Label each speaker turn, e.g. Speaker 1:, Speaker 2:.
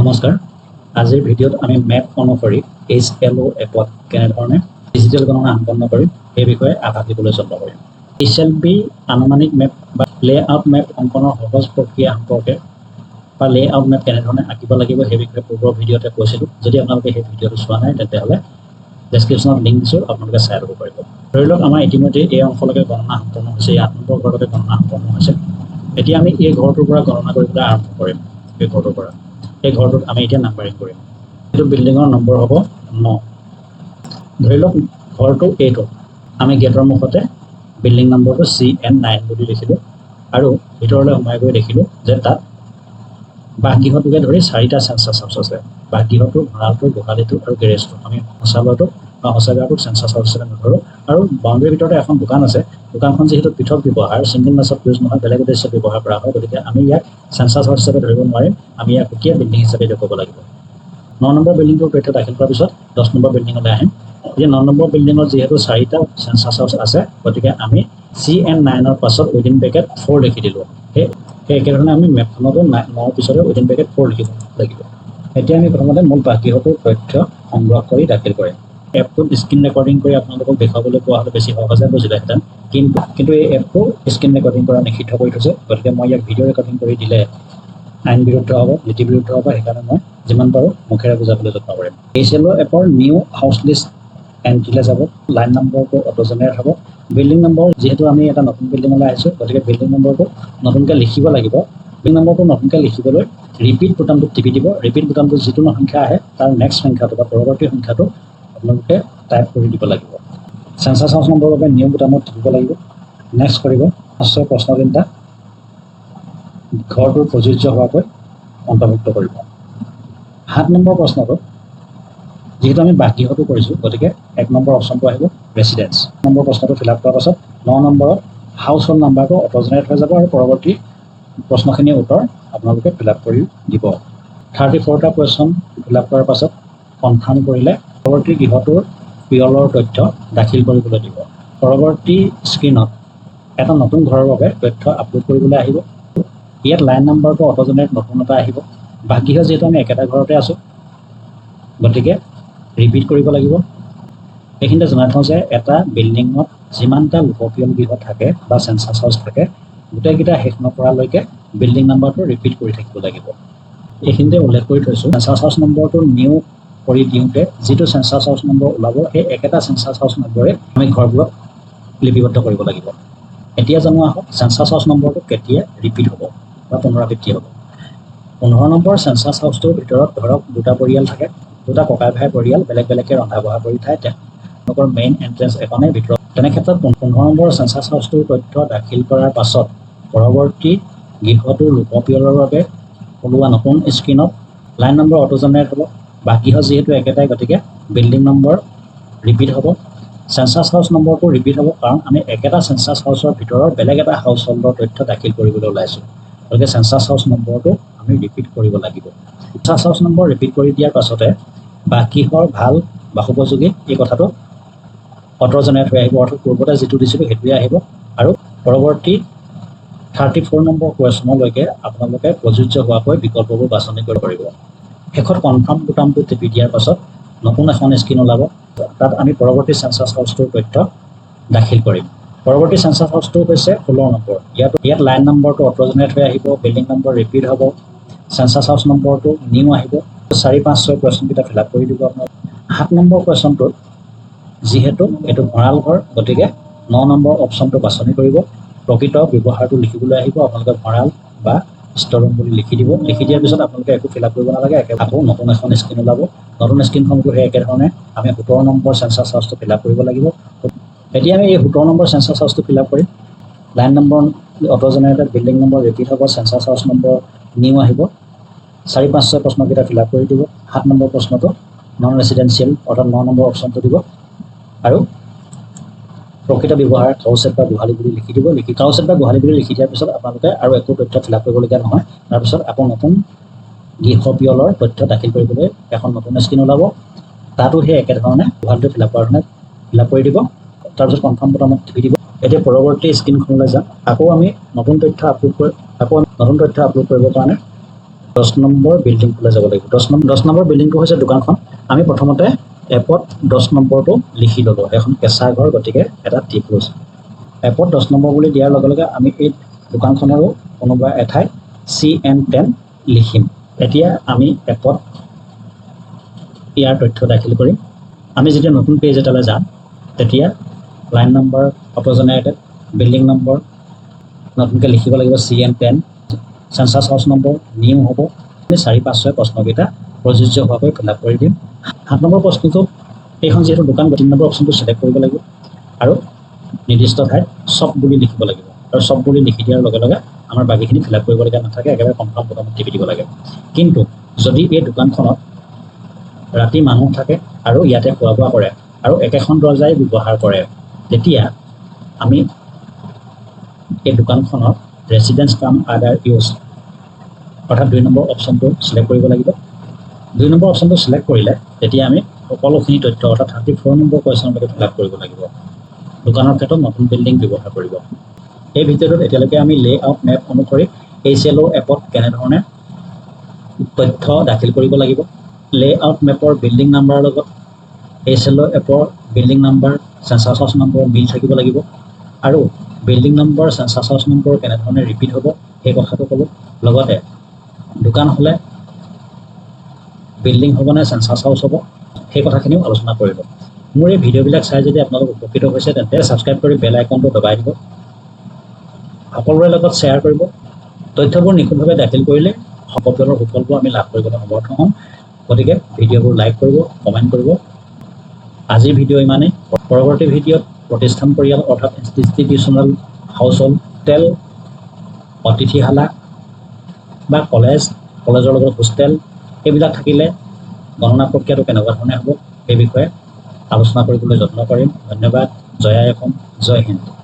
Speaker 1: নমস্কাৰ আজিৰ ভিডিঅ'ত আমি মেপ অনুসৰি HLO এপত কেনেধৰণে ডিজিটেল গণনা সম্পন্ন কৰিম এই বিষয়ে আভাস দিবলৈ যত্ন কৰিম। HLB আনুমানিক মেপ বা লেআউট মেপ অংকনৰ সহজ প্ৰক্ৰিয়া সম্পৰ্কে বা লেআউট মেপ কেনেধৰণে আঁকিব লাগিব সেই বিষয়ে পূৰ্বৰ ভিডিঅ'তে কৈছিলোঁ। যদি আপোনালোকে সেই ভিডিঅ'টো চোৱা নাই তেতিয়াহ'লে ডেছক্ৰিপশ্যনত লিংক দিছোঁ, আপোনালোকে চাই ল'ব পাৰিব। ধৰি লওক আমাৰ ইতিমধ্যে এই অংশলৈকে গণনা সম্পন্ন হৈছে, 8 নম্বৰ ঘৰলৈকে গণনা সম্পন্ন হৈছে। এতিয়া আমি এই ঘৰটোৰ পৰা গণনা কৰিবলৈ আৰম্ভ কৰিম। এই ঘৰটোৰ পৰা এই ঘৰটোত আমি এতিয়া নাম্বাৰিং কৰিম। এইটো বিল্ডিঙৰ নম্বৰ হ'ব 9। ধৰি লওক ঘৰটো এইটো, আমি গেটৰ মুখতে বিল্ডিং নম্বৰটো CN9 বুলি লিখিলোঁ আৰু ভিতৰলৈ সোমাই গৈ দেখিলোঁ যে তাত বাসগৃহটোকে ধৰি 4টা চেঞ্চাছ হাউচ আছে। বাসগৃহটো, ভঁৰালটো, গোহালিটো আৰু গেৰেজটো আমি শৌচালয়টো বা শৌচাগাৰটোক চেঞ্চাছ হাউচ হিচাপে নধৰোঁ। আৰু বাউণ্ডেৰীৰ ভিতৰতে এখন দোকান আছে। দোকানখন যিহেতু পৃথক ব্যৱহাৰ, ছিংগল মেচত ইউজ নহয়, বেলেগ উদ্দেশ্যত ব্যৱহাৰ কৰা হয়, গতিকে আমি ইয়াক চেঞ্চাছ হাউচ হিচাপে ধৰিব নোৱাৰিম। আমি ইয়াক সুকীয়া বিল্ডিং হিচাপে দেখুৱাব লাগিব। 9 নম্বৰ বিল্ডিংটোৰ তথ্য দাখিল কৰাৰ পিছত 10 নম্বৰ বিল্ডিঙলৈ আহিম। এতিয়া 9 নম্বৰ বিল্ডিঙত যিহেতু 4টা চেঞ্চাছ হাউচ আছে, গতিকে আমি CN9ৰ পাছত উইদিন ব্ৰেকেট 4 লিখি দিলোঁ। সেই একেধৰণে আমি মেপখনতো 9ৰ পিছতে উইদিন ব্ৰেকেট 4 লিখিব লাগিব। এতিয়া আমি প্ৰথমতে মূল বাসগৃহটোৰ তথ্য সংগ্ৰহ কৰি দাখিল কৰিম। এপটোত স্ক্ৰীণ ৰেকৰ্ডিং কৰি আপোনালোকক দেখুৱাবলৈ পোৱা হ'লে বেছি সহজে বুজিলেহেঁতেন, কিন্তু এই এপটো স্ক্ৰীণ ৰেকৰ্ডিং কৰা নিষিদ্ধ কৰি থৈছে। গতিকে মই ইয়াক ভিডিঅ' ৰেকৰ্ডিং কৰি দিলে আইন বিৰুদ্ধ হ'ব, নীতি বিৰুদ্ধ হ'ব। সেইকাৰণে মই যিমান পাৰোঁ মুখেৰে বুজাবলৈ যত্ন কৰিম। HLO এপৰ নিউ হাউচ লিষ্ট এণ্ট্ৰিলৈ যাব, লাইন নম্বৰটো অটো জেনেৰেট হ'ব। বিল্ডিং নম্বৰ, যিহেতু আমি এটা নতুন বিল্ডিঙলৈ আহিছোঁ, গতিকে বিল্ডিং নম্বৰটো নতুনকৈ লিখিব লাগিব। বিল্ডিং নম্বৰটো নতুনকৈ লিখিবলৈ ৰিপিট বুটামটোত টিপি দিব। ৰিপিট বুটামটোত যিটো সংখ্যা আহে তাৰ নেক্সট সংখ্যাটো বা পৰৱৰ্তী সংখ্যাটো আপোনালোকে টাইপ কৰি দিব লাগিব। চেঞ্চাছ হাউচ নম্বৰৰ বাবে নিউ বুটামত টিপিব লাগিব। নেক্সট কৰিব। নিশ্চয় প্ৰশ্ন তিনিটা ঘৰটোৰ প্ৰযোজ্য হোৱাকৈ অন্তৰ্ভুক্ত কৰিব। 7 নম্বৰ প্ৰশ্নটো, যিহেতু আমি বাসগৃহটো কৰিছোঁ, গতিকে 1 নম্বৰ অপশ্যনটো আহিব ৰেচিডেঞ্চ। নম্বৰ প্ৰশ্নটো ফিল আপ কৰাৰ পাছত 9 নম্বৰত হাউচ হোল্ড নাম্বাৰটো অটো জেনেৰেট হৈ যাব আৰু পৰৱৰ্তী প্ৰশ্নখিনিৰ উত্তৰ আপোনালোকে ফিল আপ কৰি দিব। 34টা কুৱেশ্যন ফিল আপ কৰাৰ পাছত কনফাৰ্ম কৰিলে পৰৱৰ্তী গৃহটোৰ পিয়লৰ তথ্য দাখিল কৰিবলৈ দিব। পৰৱৰ্তী স্ক্ৰীণত এটা নতুন ঘৰৰ বাবে তথ্য আপলোড কৰিবলৈ আহিব। ইয়াত লাইন নম্বৰটো অটো জেনেৰেট নতুন এটা আহিব। বাসগৃহ যিহেতু আমি একেটা ঘৰতে আছোঁ, গতিকে ৰিপিট কৰিব লাগিব। এইখিনিতে জনাই থওঁ যে এটা বিল্ডিঙত যিমানটা লোকপিয়ল গৃহ থাকে বা চেঞ্চাছ হাউচ থাকে, গোটেইকেইটা শেষ নকৰালৈকে বিল্ডিং নাম্বাৰটো ৰিপিট কৰি থাকিব লাগিব। এইখিনিতে উল্লেখ কৰি থৈছোঁ, চেঞ্চাছ হাউচ নম্বৰটো নিউ কৰি দিওঁতে যিটো চেঞ্চাছ হাউচ নম্বৰ ওলাব, সেই একেটা চেঞ্চাছ হাউচ নম্বৰে আমি ঘৰবোৰত লিপিবদ্ধ কৰিব লাগিব। এতিয়া জনোৱা হওক চেঞ্চাছ হাউচ নম্বৰটো কেতিয়া ৰিপিট হ'ব বা পুনৰাবৃত্তি হ'ব। 15 নম্বৰ চেঞ্চাছ হাউচটোৰ ভিতৰত ধৰক 2টা পৰিয়াল থাকে, 2টা ককাই ভাই পৰিয়াল, বেলেগ বেলেগকৈ ৰন্ধা বঢ়া কৰি খায়। তেওঁলোকৰ মেইন এণ্ট্ৰেঞ্চ এখনেই ভিতৰত। তেনে ক্ষেত্ৰত 15 নম্বৰ চেঞ্চাছ হাউচটোৰ তথ্য দাখিল কৰাৰ পাছত পৰৱৰ্তী গৃহটোৰ লোকপিয়লৰ বাবে ওলোৱা নতুন স্ক্ৰীণত লাইন নম্বৰ অটো জেনেৰেট হ'ব। বাসগৃহ যিহেতু একেটাই, গতিকে বিল্ডিং নম্বৰ ৰিপিট হ'ব। চেঞ্চাছ হাউচ নম্বৰটো ৰিপিট হ'ব, কাৰণ আমি একেটা চেঞ্চাছ হাউচৰ ভিতৰৰ বেলেগ এটা হাউচ হোল্ডৰ তথ্য দাখিল কৰিবলৈ ওলাইছোঁ। গতিকে চেঞ্চাছ হাউচ নম্বৰটো আমি ৰিপিট কৰিব লাগিব। চেঞ্চাছ হাউচ নম্বৰ ৰিপিট কৰি দিয়াৰ পাছতে বাসগৃহৰ ভাল বাসোপযোগী এই কথাটো অটো জেনেৰেট হৈ আহিব, অৰ্থাৎ পূৰ্বতে যিটো দিছিলোঁ সেইটোৱে আহিব। আৰু পৰৱৰ্তী 34 নম্বৰ কুৱেশ্যনলৈকে আপোনালোকে প্ৰযোজ্য হোৱাকৈ বিকল্পবোৰ বাছনি কৰিব পাৰিব। শেষত কনফাৰ্ম বুটামটো টিপি দিয়াৰ পাছত নতুন এখন স্ক্ৰীণ ওলাব। তাত আমি পৰৱৰ্তী চেঞ্চাছ হাউচটোৰ তথ্য দাখিল কৰিম। পৰৱৰ্তী চেঞ্চাছ হাউচটো হৈছে 16 নম্বৰ। ইয়াত লাইন নম্বৰটো অটো জেনেৰেট হৈ আহিব, বিল্ডিং নম্বৰ ৰিপিট হ'ব, চেঞ্চাছ হাউচ নম্বৰটো নিউ আহিব। 4, 5, 6 কুৱেশ্যনকেইটা ফিল আপ কৰি দিব আপোনালোকে। 7 নম্বৰ কুৱেশ্যনটোত যিহেতু এইটো ভঁৰাল ঘৰ, গতিকে 9 নম্বৰ অপশ্যনটো বাছনি কৰিব। প্ৰকৃত ব্যৱহাৰটো লিখিবলৈ আহিব, আপোনালোকে ভঁৰাল বা ষ্ট'ৰ ৰুম বুলি লিখি দিব। লিখি দিয়াৰ পিছত আপোনালোকে একো ফিল আপ কৰিব নালাগে, আকৌ নতুন এখন স্ক্ৰীণ ওলাব। নতুন স্ক্ৰীণখনটো সেই একেধৰণে আমি 17 নম্বৰ চেঞ্চাছ হাউচটো ফিল আপ কৰিব লাগিব। এতিয়া আমি এই 17 নম্বৰ চেঞ্চাছ হাউচটো ফিল আপ কৰিম। Line number auto generated, building number repeat হ'ব, চেঞ্চাছ হাউচ নম্বৰ নিউ আহিব। 4, 5, 6 প্ৰশ্নকেইটা ফিল আপ কৰি দিব। 7 নম্বৰ প্ৰশ্নটো নন ৰেচিডেঞ্চিয়েল, অৰ্থাৎ 9 নম্বৰ অপশ্যনটো দিব আৰু প্ৰকৃত ব্যৱহাৰ কাউচেট বা গোহালি বুলি লিখি দিব। কাউচেট বা গোহালি বুলি লিখি দিয়াৰ পিছত আপোনালোকে আৰু একো তথ্য ফিল আপ কৰিবলগীয়া নহয়। তাৰপিছত আকৌ নতুন গৃহপিয়লৰ তথ্য দাখিল কৰিবলৈ এখন নতুন স্ক্ৰীণ ওলাব। তাতো সেই একেধৰণে গোহালিটো ফিল আপ কৰি দিব। তাৰপিছত কনফাৰ্ম বুটামত টিপি দিব। এতিয়া পৰৱৰ্তী স্ক্ৰীণখনলৈ যাম। আকৌ আমি নতুন তথ্য আপলোড কৰিবৰ কাৰণে 10 নম্বৰ বিল্ডিংটোলৈ যাব লাগিব। 10 নম্বৰ বিল্ডিংটো হৈছে দোকানখন। আমি প্ৰথমতে এপত 10 নম্বৰটো লিখি ল'লোঁ। এখন কেঁচা ঘৰ, গতিকে এটা টিক লৈছোঁ। এপত 10 নম্বৰ বুলি দিয়াৰ লগে লগে আমি এই দোকানখনৰো কোনোবা এঠাইত CN10 লিখিম। এতিয়া আমি এপত ইয়াৰ তথ্য দাখিল কৰিম। আমি যেতিয়া নতুন পেজ এটালৈ যাম, তেতিয়া line number auto generated, building number নতুনকৈ লিখিব লাগিব CN10, census house number new হ'ব। 4, 5, 6 প্ৰশ্নকেইটা প্ৰযোজ্য হোৱাকৈ ফিল আপ কৰি দিম। 7 নম্বৰ প্ৰশ্নটো এইখন যিহেতু দোকান, 3 নম্বৰ অপশ্যনটো চিলেক্ট কৰিব লাগিব আৰু নিৰ্দিষ্ট ঠাইত চব বুলি লিখিব লাগিব। আৰু চব বুলি লিখি দিয়াৰ লগে লগে আমাৰ বাকীখিনি ফিল আপ কৰিবলগীয়া নাথাকে, একেবাৰে কনফাৰ্ম বটনত টিপি দিব লাগে। কিন্তু যদি এই দোকানখনত ৰাতি মানুহ থাকে আৰু ইয়াতে খোৱা বোৱা কৰে আৰু একেখন দৰ্জাই ব্যৱহাৰ কৰে, তেতিয়া আমি এই দোকানখনত ৰেচিডেন্স কাম আদাৰ ইউজ অৰ্থাৎ 2 নম্বৰ অপশ্যনটো চিলেক্ট কৰিব লাগিব। 2 নম্বৰ অপশ্যনটো চিলেক্ট কৰিলে তেতিয়া আমি সকলোখিনি তথ্য অৰ্থাৎ 34 নম্বৰ কুৱেশ্যনলৈকে ফিল আপ কৰিব লাগিব। দোকানৰ ক্ষেত্ৰত নতুন বিল্ডিং ব্যৱহাৰ কৰিব। এই ভিডিঅ'টোত এতিয়ালৈকে আমি লেআউট মেপ অনুসৰি HLO এপত কেনেধৰণে তথ্য দাখিল কৰিব লাগিব, লেআউট মেপৰ বিল্ডিং নাম্বাৰৰ লগত HLO এপৰ building number, census house number মিল থাকিব লাগিব আৰু building number, census house number কেনেধৰণে ৰিপিট হ'ব সেই কথাটো ক'লোঁ। লগতে দোকান হ'লে বিল্ডিং হ'বনে চেঞ্চাছ হাউচ হ'ব সেই কথাখিনিও আলোচনা কৰিব। মোৰ এই ভিডিঅ'বিলাক চাই যদি আপোনালোক উপকৃত হৈছে তেন্তে ছাবস্ক্ৰাইব কৰি বেল আইকনটো দবাই দিব, সকলোৰে লগত শ্বেয়াৰ কৰিব। তথ্যবোৰ নিখুঁতভাৱে দাখিল কৰিলে সকলোৰে সুফলবোৰ আমি লাভ কৰিবলৈ সমৰ্থ হ'ম। গতিকে ভিডিঅ'বোৰ লাইক কৰিব, কমেণ্ট কৰিব। আজিৰ ভিডিঅ' ইমানেই। পৰৱৰ্তী ভিডিঅ'ত প্ৰতিষ্ঠান পৰিয়াল অৰ্থাৎ ইনষ্টিটিউচনেল হাউচহোল্ড, হোটেল, অতিথিশালা বা কলেজৰ লগত হোষ্টেল এইবিলাক থাকিলে গণনা প্ৰক্ৰিয়াটো কেনেকুৱা ধৰণে হ'ব সেই বিষয়ে আলোচনা কৰিবলৈ যত্ন কৰিম। ধন্যবাদ। জয় আই অসম, জয় হিন্দ।